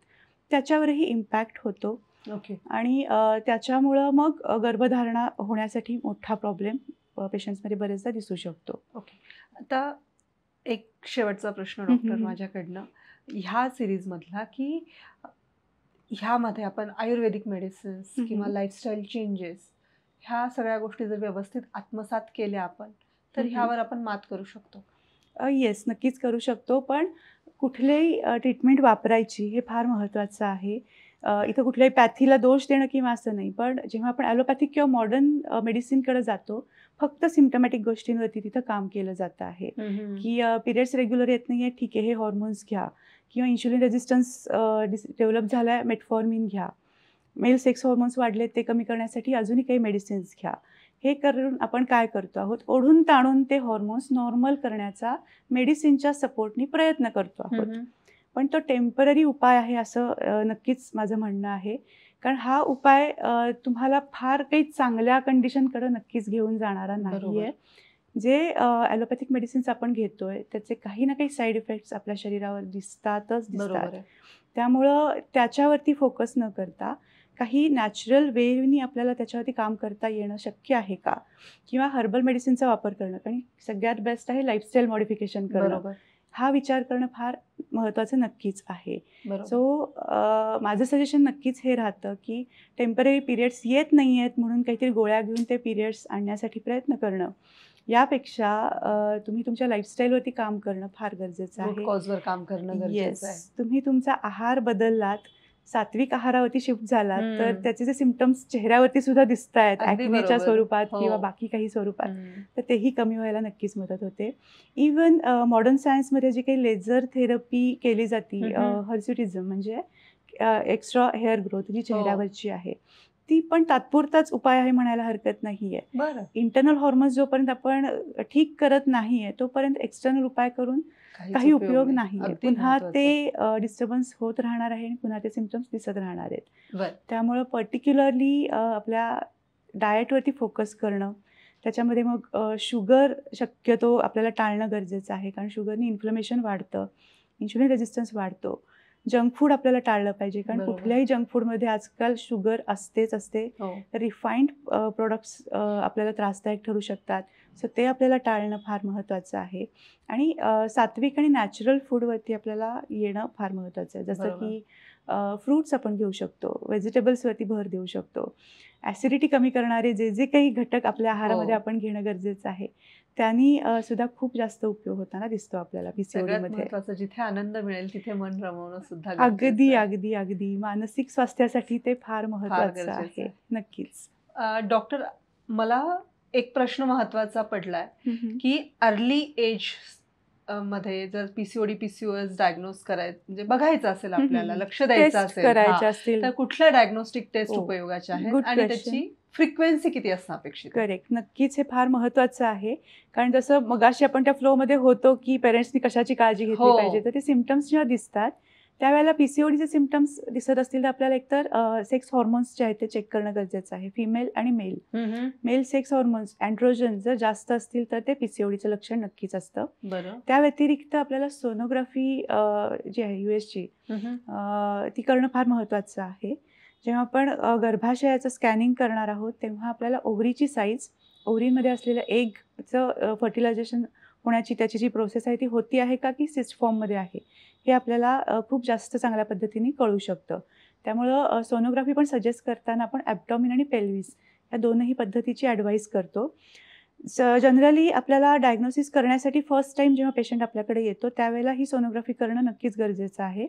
त्याच्यावरही इम्पॅक्ट होतो. आणि त्याच्यामुळं मग गर्भधारणा होण्यासाठी मोठा प्रॉब्लेम पेशंट्समध्ये बरेचदा दिसू शकतो. आता एक शेवटचा प्रश्न डॉक्टर माझ्याकडनं ह्या सिरीजमधला की ह्यामध्ये आपण आयुर्वेदिक मेडिसिन्स किंवा लाईफस्टाईल चेंजेस ह्या सगळ्या गोष्टी जर व्यवस्थित आत्मसात केल्या आपण तर ह्यावर आपण मात करू शकतो? येस, नक्कीच करू शकतो. पण कुठलीही ट्रीटमेंट वापरायची हे फार महत्त्वाचं आहे. इथं कुठल्याही पॅथीला दोष देणं किंवा असं नाही, पण जेव्हा आपण ॲलोपॅथिक किंवा मॉडर्न मेडिसिनकडे जातो फक्त सिम्पटमॅटिक गोष्टींवरती तिथं काम केलं जातं आहे की पिरियड्स रेग्युलर येत नाही आहे, ठीक आहे हे हॉर्मोन्स घ्या किंवा इन्शुलिन रेझिस्टन्स डेव्हलप झाला आहे, मेटफॉर्मिन घ्या, मेल सेक्स हॉर्मोन्स वाढले ते कमी करण्यासाठी अजूनही काही मेडिसिन्स घ्या. हे करून आपण काय करतो आहोत, ओढून ताणून ते हॉर्मोन्स नॉर्मल करण्याचा मेडिसिनच्या सपोर्टनी प्रयत्न करतो आहोत. पण तो टेम्पररी उपाय आहे असं नक्कीच माझं म्हणणं आहे. कारण हा उपाय तुम्हाला फार काही चांगल्या कंडिशनकडे नक्कीच घेऊन जाणारा नाही आहे. जे ॲलोपॅथिक मेडिसिन्स आपण घेतोय त्याचे काही ना काही साईड इफेक्ट्स आपल्या शरीरावर दिसतात. त्यामुळं त्याच्यावरती फोकस न करता काही नॅचरल वेनी आपल्याला त्याच्यावरती काम करता येणं शक्य आहे का, किंवा हर्बल मेडिसिनचा वापर करणं. कारण सगळ्यात बेस्ट आहे लाईफस्टाईल मॉडिफिकेशन करणं. हा विचार करणं फार महत्त्वाचं नक्कीच आहे. बरोबर. सो माझं सजेशन नक्कीच हे राहतं की टेम्पररी पिरियड्स येत नाही आहेत म्हणून काहीतरी गोळ्या घेऊन ते पिरियड्स आणण्यासाठी प्रयत्न करणं, यापेक्षा तुम्ही तुमच्या लाईफस्टाईलवरती काम करणं फार गरजेचं रूट आहे. कॉजवर काम करणं गरजेचं आहे. तुम्ही तुमचा आहार बदललात, सात्विक आहारावरती शिफ्ट झालात, तर त्याचे जे सिम्पटम्स चेहऱ्यावरती सुद्धा दिसत आहेत ॲक्नेच्या स्वरूपात किंवा बाकी काही स्वरूपात, तर तेही कमी व्हायला नक्कीच मदत होते. इवन मॉडर्न सायन्समध्ये जी काही लेझर थेरपी केली जाते, हर्स्युटिझम म्हणजे एक्स्ट्रा हेअर ग्रोथ जी चेहऱ्यावरची आहे, ती पण तात्पुरताच उपाय आहे म्हणायला हरकत नाही आहे. इंटरनल हॉर्मोन्स जोपर्यंत आपण ठीक करत नाहीये तोपर्यंत एक्सटर्नल उपाय करून काही उपयोग नाही आहे. पुन्हा ते डिस्टर्बन्स होत राहणार आहे आणि पुन्हा ते सिम्पटम्स दिसत राहणार आहेत. त्यामुळं पर्टिक्युलरली आपल्या डाएटवरती फोकस करणं, त्याच्यामध्ये मग शुगर शक्यतो आपल्याला टाळणं गरजेचं आहे, कारण शुगरनी इन्फ्लमेशन वाढतं, इन्शुलिन रेजिस्टन्स वाढतो. जंक फूड आपल्याला टाळलं पाहिजे, कारण कुठल्याही जंक फूडमध्ये आजकाल शुगर असतेच असते. रिफाईंड प्रोडक्ट्स आपल्याला त्रासदायक ठरू शकतात, सो ते आपल्याला टाळणं फार महत्त्वाचं आहे. आणि सात्विक आणि नॅचरल फूडवरती आपल्याला येणं फार महत्त्वाचं आहे. जसं की फ्रूट्स आपण घेऊ शकतो, व्हेजिटेबल्सवरती भर देऊ शकतो. ॲसिडिटी कमी करणारे जे जे काही घटक आपल्या आहारामध्ये आपण घेणं गरजेचं आहे, त्यांनी सुद्धा खूप जास्त उपयोग होताना दिसतो आपल्याला पीसीओडीमध्ये. जिथे आनंद मिळेल तिथे मन रमवणं सुद्धा अगदी अगदी अगदी मानसिक स्वास्थ्यासाठी ते फार महत्त्वाचं आहे. नक्कीच. डॉक्टर, मला एक प्रश्न महत्त्वाचा पडलाय की अर्ली एज मध्ये जर पीसीओएस डायग्नोज करायचं म्हणजे बघायचं असेल, आपल्याला लक्ष द्यायचं असेल, तर कुठल्या डायग्नोस्टिक टेस्ट उपयोगाच्या आहेत आणि त्याची फ्रिक्वेन्सी किती असणं अपेक्षित? करेक्ट, नक्कीच हे फार महत्त्वाचं आहे. कारण जसं मगाशी आपण त्या फ्लोमध्ये होतो की पेरेंट्सनी कशाची काळजी घेतली पाहिजे, तर ते सिम्पटम्स जेव्हा दिसतात त्यावेळेला पीसीओडीचे सिम्पटम्स दिसत असतील तर आपल्याला एकतर सेक्स हॉर्मोन्स जे आहेत ते चेक करणं गरजेचं आहे, फिमेल आणि मेल सेक्स हॉर्मोन्स अँड्रोजन जर जास्त असतील तर ते पीसीओडीचं लक्षण नक्कीच असतं. त्या व्यतिरिक्त आपल्याला सोनोग्राफी जी आहे यूएसची ती करणं फार महत्त्वाचं आहे. जेव्हा आपण गर्भाशयाचं स्कॅनिंग करणार आहोत तेव्हा आपल्याला ओव्हरीची साईज, ओव्हरीमध्ये असलेलं एगचं फर्टिलायझेशन होण्याची त्याची जी प्रोसेस आहे ती होती आहे का की सिस्ट फॉर्ममध्ये आहे, हे आपल्याला खूप जास्त चांगल्या पद्धतीने कळू शकतं. त्यामुळं सोनोग्राफी पण सजेस्ट करताना आपण ॲब्डॉमिन आणि पेल्विस या दोनही पद्धतीची ॲडवाईस करतो. जनरली आपल्याला डायग्नोसिस करण्यासाठी फर्स्ट टाईम जेव्हा पेशंट आपल्याकडे येतो त्यावेळेला ही सोनोग्राफी करणं नक्कीच गरजेचं आहे,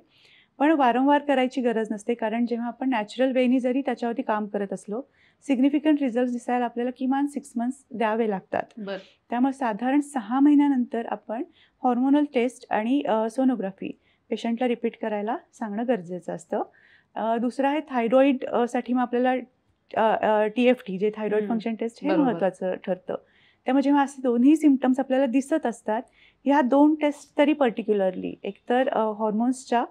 पण वारंवार करायची गरज नसते. कारण जेव्हा आपण नॅचरल वेनी जरी त्याच्यावरती काम करत असलो, सिग्निफिकंट रिझल्ट दिसायला आपल्याला किमान 6 मंथ्स द्यावे लागतात. त्यामुळे साधारण 6 महिन्यानंतर आपण हॉर्मोनल टेस्ट आणि सोनोग्राफी पेशंटला रिपीट करायला सांगणं गरजेचं असतं. दुसरं आहे थायरॉईडसाठी मग आपल्याला TFT जे थायरॉईड फंक्शन टेस्ट हे महत्त्वाचं ठरतं. त्यामुळे जेव्हा असे दोन्ही सिम्पटम्स आपल्याला दिसत असतात, ह्या 2 टेस्ट तरी पर्टिक्युलरली, एकतर हॉर्मोन्सच्या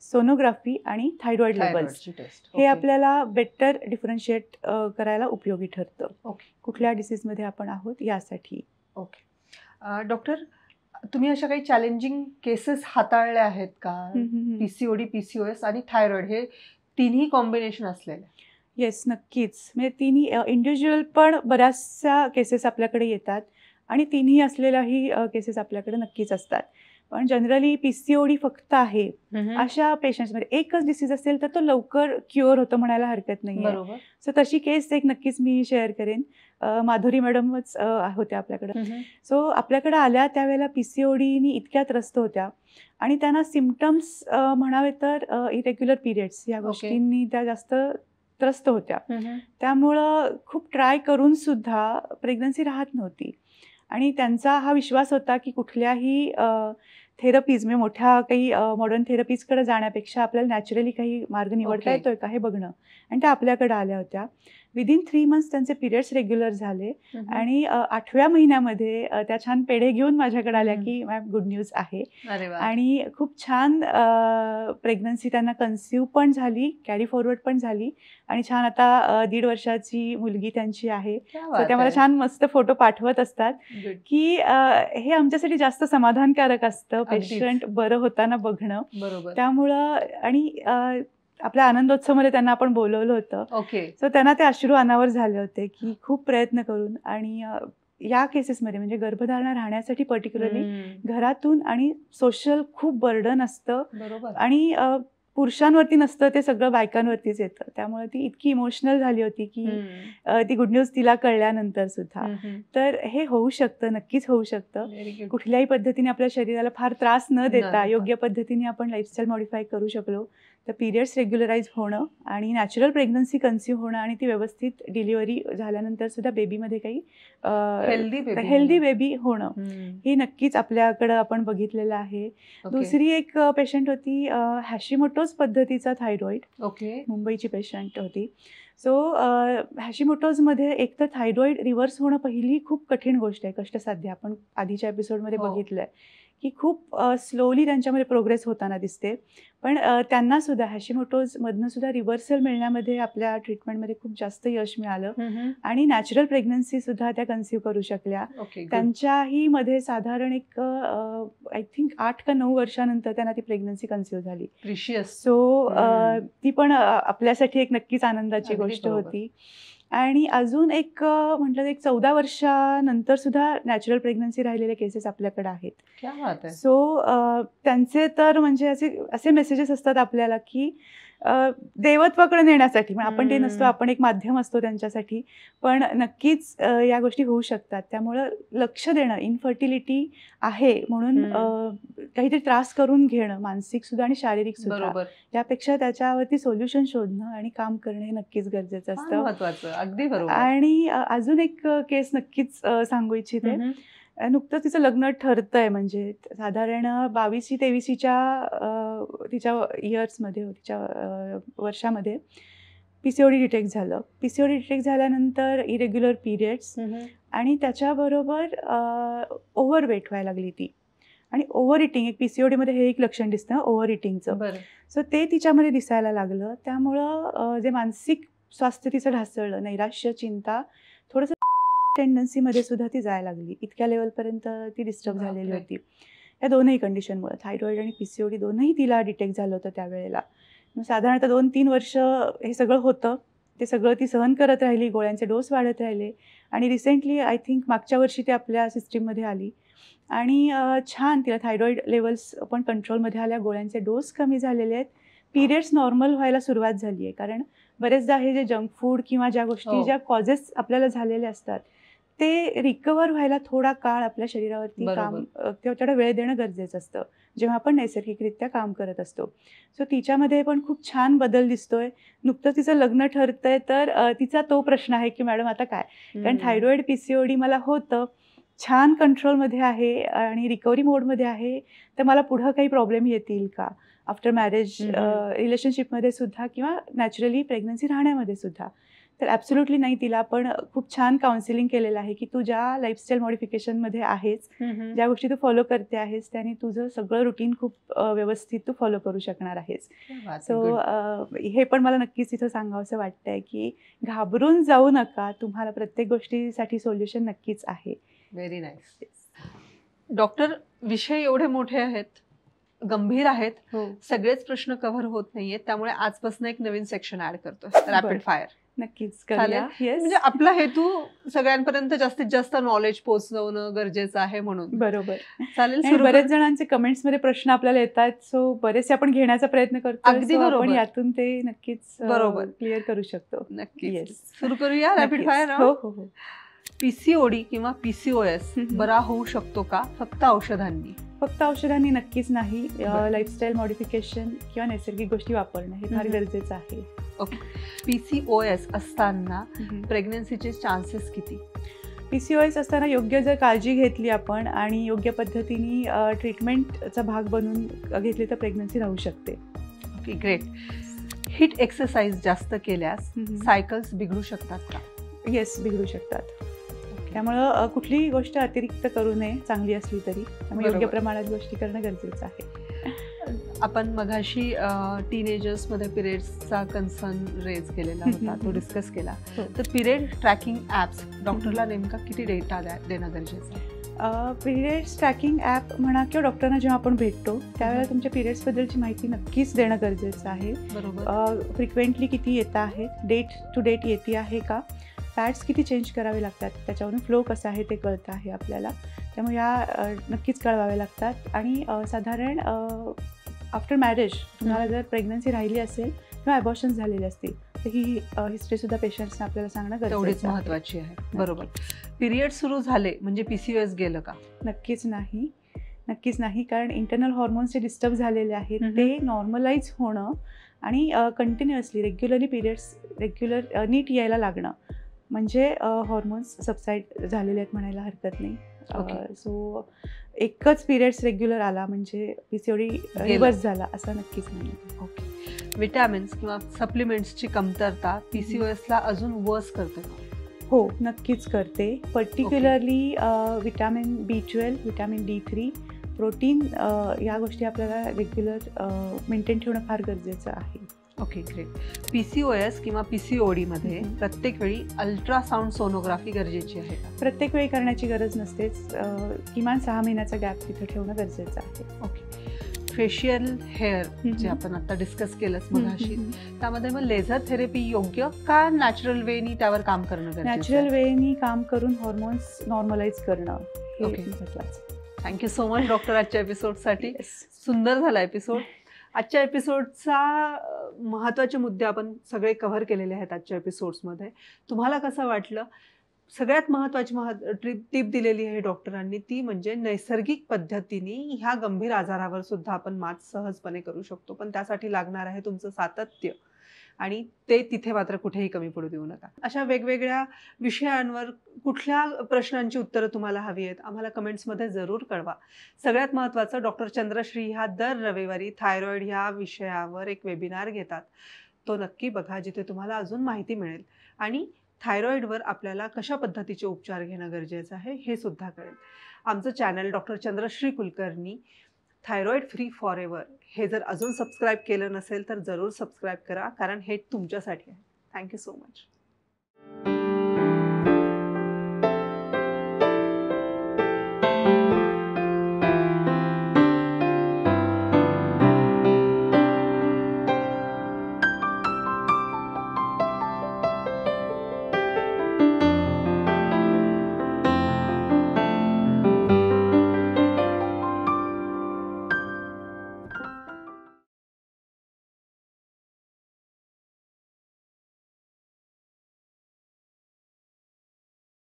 सोनोग्राफी आणि थायरॉईड लेवल्स, हे आपल्याला बेटर डिफरन्शिएट करायला उपयोगी ठरतं कुठल्या डिसीजमध्ये आपण आहोत यासाठी. डॉक्टर, तुम्ही अशा काही चॅलेंजिंग केसेस हाताळल्या आहेत का? पीसीओडी, पीसीओएस आणि थायरॉइड हे तिन्ही कॉम्बिनेशन असलेले? येस, नक्कीच. म्हणजे तिन्ही इंडिव्हिज्युअल पण बऱ्याचशा केसेस आपल्याकडे येतात आणि तिन्ही असलेल्याही केसेस आपल्याकडे नक्कीच असतात. पण जनरली पीसीओडी फक्त आहे अशा पेशंट्समध्ये एकच डिसीज असेल तर तो लवकर क्युअर होतो म्हणायला हरकत नाही आहे. सो तशी केस एक नक्कीच मी शेअर करेन. माधुरी मॅडमच होत्या आपल्याकडं. सो आपल्याकडे आल्या त्यावेळेला पीसीओडीनी इतक्या त्रस्त होत्या आणि त्यांना सिम्पटम्स म्हणावे तर इरेग्युलर पिरियड्स या गोष्टींनी त्या जास्त त्रस्त होत्या. त्यामुळं खूप ट्राय करून सुद्धा प्रेग्नन्सी राहत नव्हती आणि त्यांचा हा विश्वास होता की कुठल्याही थेरपीज म्हणजे मोठ्या काही मॉडर्न थेरपीजकडे जाण्यापेक्षा आपल्याला नॅचरली काही मार्ग निवडता येतोय का हे बघणं, आणि त्या आपल्याकडे आल्या होत्या. विदिन 3 मंथ्स त्यांचे पिरियड्स रेग्युलर झाले आणि 8व्या महिन्यामध्ये त्या छान पेढे घेऊन माझ्याकडे आल्या की मॅम गुड न्यूज आहे. आणि खूप छान प्रेग्नन्सी त्यांना कन्सिव्ह पण झाली, कॅरी फॉरवर्ड पण झाली आणि छान आता 1.5 वर्षाची मुलगी त्यांची आहे. तर त्या मला छान मस्त फोटो पाठवत असतात की हे आमच्यासाठी जास्त समाधानकारक असतं पेशंट बरं होताना बघणं. त्यामुळं आणि आपल्या आनंदोत्सवमध्ये त्यांना आपण बोलवलं होतं. सो त्यांना ते अश्रू अनावर झाले होते की खूप प्रयत्न करून आणि या केसेसमध्ये म्हणजे गर्भधारणा राहण्यासाठी पर्टिक्युलरली घरातून आणि सोशल खूप बर्डन असतं. बरोबर. आणि पुरुषांवरती नसतं, ते सगळं बायकांवरतीच येतं. त्यामुळे ती इतकी इमोशनल झाली होती की ती गुड न्यूज तिला कळल्यानंतर सुद्धा. तर हे होऊ शकतं, नक्कीच होऊ शकतं. कुठल्याही पद्धतीने आपल्या शरीराला फार त्रास न देता योग्य पद्धतीने आपण लाईफस्टाईल मॉडिफाय करू शकलो तर पिरियड्स रेग्युलराईज होणं आणि नॅचरल प्रेग्नन्सी कन्सिव्ह होणं आणि ती व्यवस्थित डिलिव्हरी झाल्यानंतर सुद्धा बेबीमध्ये काही हेल्दी बेबी होणं हे नक्कीच आपल्याकडं आपण बघितलेलं आहे. दुसरी एक पेशंट होती हॅशिमोटोज पद्धतीचा थायरॉइड. मुंबईची पेशंट होती. सो हॅशिमोटोजमध्ये एक तर थायरॉइड रिव्हर्स होणं पहिली खूप कठीण गोष्ट आहे, कष्टसाध्य. आपण आधीच्या एपिसोडमध्ये बघितलं आहे की खूप स्लोली त्यांच्यामध्ये प्रोग्रेस होताना दिसते. पण त्यांना सुद्धा हॅशिमोटोजमधनं सुद्धा रिव्हर्सल मिळण्यामध्ये आपल्या ट्रीटमेंटमध्ये खूप जास्त यश मिळालं आणि नॅचरल प्रेग्नन्सी सुद्धा त्या कन्सिव्ह करू शकल्या. त्यांच्याही मध्ये साधारण एक आय थिंक 8 का 9 वर्षानंतर त्यांना ती प्रेग्नन्सी कन्सिव्ह झाली. सो ती पण आपल्यासाठी एक नक्कीच आनंदाची गोष्ट होती. आणि अजून एक म्हटलं एक 14 वर्षानंतर सुद्धा नॅचरल प्रेग्नन्सी राहिलेले केसेस आपल्याकडे आहेत. सो त्यांचे तर म्हणजे असे मेसेजेस असतात आपल्याला की देवत्वाकडे नेण्यासाठी. आपण ते नसतो, आपण एक माध्यम असतो त्यांच्यासाठी. पण नक्कीच या गोष्टी होऊ शकतात. त्यामुळं लक्ष देणं, इनफर्टिलिटी आहे म्हणून काहीतरी त्रास करून घेणं, मानसिक सुद्धा आणि शारीरिक सुद्धा, त्यापेक्षा त्याच्यावरती सोल्युशन शोधणं आणि काम करणं हे नक्कीच गरजेचं असतं. अगदी बरोबर. आणि अजून एक केस नक्कीच सांगू इच्छिते. नुकतंच तिचं लग्न ठरतंय, म्हणजे साधारण 22-23च्या तिच्या इयर्समध्ये, तिच्या वर्षामध्ये PCOD डिटेक्ट झालं. PCOD डिटेक्ट झाल्यानंतर इरेग्युलर पिरियड्स आणि त्याच्याबरोबर ओव्हरवेट व्हायला लागली ती. आणि ओव्हर इटिंग, एक PCODमध्ये हे एक लक्षण दिसतं ओव्हर इटिंगचं. सो ते तिच्यामध्ये दिसायला लागलं. त्यामुळं जे मानसिक स्वास्थ्य तिचं ढासळलं, नैराश्य, चिंता, थोडंसं टेंडन्सीमध्ये सुद्धा ती जायला लागली. इतक्या लेवलपर्यंत ती डिस्टर्ब झालेली होती. या दोनही कंडिशनमुळे, थायरॉइड आणि PCOD दोनही तिला डिटेक्ट झालं होतं त्यावेळेला. साधारणतः 2-3 वर्ष हे सगळं होतं. ते सगळं ती सहन करत राहिली, गोळ्यांचे डोस वाढत राहिले आणि रिसेंटली आय थिंक मागच्या वर्षी ती आपल्या सिस्टीममध्ये आली आणि छान तिला थायरॉइड लेवल्स पण कंट्रोलमध्ये आल्या, गोळ्यांचे डोस कमी झालेले आहेत, पिरियड्स नॉर्मल व्हायला सुरुवात झाली आहे. कारण बरेचदा हे जे जंक फूड किंवा ज्या गोष्टी ज्या कॉजेस आपल्याला झालेले असतात ते रिकवर व्हायला थोडा काळ आपल्या शरीरावरती काम तेवढा वेळ देणं गरजेचं असतं जेव्हा आपण नैसर्गिकरित्या काम करत असतो. सो तिच्यामध्ये पण खूप छान बदल दिसतोय. नुकतंच तिचं लग्न ठरतंय तर तिचा तो प्रश्न आहे की मॅडम आता काय, कारण थायरॉइड PCOD मला होतं, छान कंट्रोलमध्ये आहे आणि रिकव्हरी मोडमध्ये आहे, तर मला पुढं काही प्रॉब्लेम येतील का आफ्टर मॅरेज, रिलेशनशिपमध्ये सुद्धा किंवा नॅचरली प्रेग्नन्सी राहण्यामध्ये सुद्धा. तर ॲब्सोल्युटली नाही. तिला आपण खूप छान काउन्सिलिंग केलेलं आहे की तू ज्या लाईफस्टाईल मॉडिफिकेशनमध्ये आहेस, ज्या गोष्टी तू फॉलो करते आहेस, त्याने तुझं सगळं रुटीन खूप व्यवस्थित तू फॉलो करू शकणार आहेस. सो हे पण मला नक्कीच तिथं सांगावंसं वाटतंय की घाबरून जाऊ नका, तुम्हाला प्रत्येक गोष्टीसाठी सोल्युशन नक्कीच आहे. Very nice. डॉक्टर, विषय एवढे मोठे आहेत, गंभीर आहेत, सगळेच प्रश्न कव्हर होत नाहीयेत, त्यामुळे आजपासून एक नवीन सेक्शन ऍड करतो, रॅपिड फायर. नक्कीच चालेल. म्हणजे आपला हेतू सगळ्यांपर्यंत जास्तीत जास्त नॉलेज पोहोचवणं गरजेचं आहे म्हणून. बरोबर. चालेल. बरेच जणांचे कमेंट्स मध्ये प्रश्न आपल्याला येतात, सो बरेचे आपण घेण्याचा प्रयत्न करतो. अगदी बरोबर. आपण यातून ते नक्कीच बरोबर क्लिअर करू शकतो. नक्कीच. सुरू करूया रॅपिड फायर. हो. PCOD किंवा PCOS बरा होऊ शकतो का फक्त औषधांनी? फक्त औषधांनी नक्कीच नाही. लाईफस्टाईल मॉडिफिकेशन किंवा नैसर्गिक गोष्टी वापरणं हे फार गरजेचं आहे. ओके. PCOS असताना प्रेग्नन्सीचे चान्सेस किती? PCOS असताना योग्य जर काळजी घेतली आपण आणि योग्य पद्धतीने ट्रीटमेंटचा भाग बनवून घेतली तर प्रेग्नन्सी राहू शकते. Okay, great. हिट एक्सरसाइज जास्त केल्यास सायकल्स बिघडू शकतात का? येस, बिघडू शकतात. त्यामुळं कुठलीही गोष्ट अतिरिक्त करू नये, चांगली असली तरी. त्यामुळे योग्य प्रमाणात गोष्टी करणं गरजेचं आहे. आपण मगाशी टीनेजर्समध्ये पिरियड्सचा कन्सर्न रेज केलेला होता, तो डिस्कस केला. तर पिरियड ट्रॅकिंग ॲप्स डॉक्टरला नेमका किती डेटा देणं गरजेचं आहे? पिरियड्स ट्रॅकिंग ॲप म्हणा किंवा डॉक्टरना जेव्हा आपण भेटतो त्यावेळेला तुमच्या पिरियड्सबद्दलची माहिती नक्कीच देणं गरजेचं आहे. बरोबर. फ्रिक्वेंटली किती येत आहेत, डेट टू डेट येते आहे का, पॅड्स किती चेंज करावे लागतात, त्याच्यावरून फ्लो कसा आहे ते कळतं आहे आपल्याला. त्यामुळे ह्या नक्कीच कळवाव्या लागतात. आणि साधारण आफ्टर मॅरेज तुम्हाला जर प्रेग्नन्सी राहिली असेल किंवा ॲबॉर्शन झालेले असतील तर ही हिस्ट्रीसुद्धा पेशंट्सना आपल्याला सांगणं तेवढीच गरजेचं आहे. महत्त्वाची आहे. बरोबर. पिरियड सुरू झाले म्हणजे PCOS गेलं का? नक्कीच नाही, नक्कीच नाही. कारण इंटरनल हॉर्मोन्स जे डिस्टर्ब झालेले आहेत ते नॉर्मलाइज होणं आणि कंटिन्युअसली रेग्युलर नीट यायला लागणं म्हणजे हॉर्मोन्स सबसाईड झालेले आहेत म्हणायला हरकत नाही. सो एकच पिरियड्स रेग्युलर आला म्हणजे PCOD रिवर्स झाला असं नक्कीच नाही. ओके. विटॅमिन्स किंवा सप्लिमेंट्सची कमतरता PCOSला अजून वर्स करते का? हो, नक्कीच करते. Particularly vitamin B12, vitamin D3, protein या गोष्टी आपल्याला रेग्युलर मेंटेन ठेवणं फार गरजेचं आहे. Okay, great. PCOS किंवा PCOD मध्ये प्रत्येक वेळी अल्ट्रासाऊंड सोनोग्राफी गरजेची आहे का? प्रत्येक वेळी करण्याची गरज नसतेच. किमान 6 महिन्याचा गॅप तिथं ठेवणं गरजेचं आहे. ओके. फेशियल हेअर जे आपण आता डिस्कस केलंच मगाशी, त्यामध्ये मग लेझर थेरपी योग्य का नॅचरल वेनी त्यावर काम करणं गरजेचं आहे? नॅचरल वेनी काम करून हॉर्मोन्स नॉर्मलाइज करणं हे महत्त्वाचं. थँक्यू सो मच डॉक्टर आजच्या एपिसोडसाठी. सुंदर झाला एपिसोड. आजच्या एपिसोडचा महत्त्वाचे मुद्दे आपण सगळे कव्हर केलेले आहेत आजच्या एपिसोड्समध्ये. तुम्हाला कसं वाटलं? सगळ्यात महत्त्वाची टीप दिलेली आहे डॉक्टरांनी, ती म्हणजे नैसर्गिक पद्धतीने ह्या गंभीर आजारावर सुद्धा आपण मात सहजपणे करू शकतो. पण त्यासाठी लागणार आहे तुमचं सातत्य आणि ते तिथे मात्र कुठेही कमी पडू देऊ नका. अशा वेगवेगळ्या विषयांवर कुठल्या प्रश्नांची उत्तरं तुम्हाला हवी आहेत आम्हाला कमेंट्समध्ये जरूर कळवा. सगळ्यात महत्त्वाचं, डॉक्टर चंद्रश्री ह्या दर रविवारी थायरॉईड ह्या विषयावर एक वेबिनार घेतात. तो नक्की बघा, जिथे तुम्हाला अजून माहिती मिळेल आणि थायरॉईडवर आपल्याला कशा पद्धतीचे उपचार घेणं गरजेचं आहे हे सुद्धा कळेल. आमचं channel doctor Chandrashree Kulkarni thyroid free for ever हे जर अजून सबस्क्राईब केलं नसेल तर जरूर सबस्क्राईब करा, कारण हे तुमच्यासाठी आहे. Thank you so much.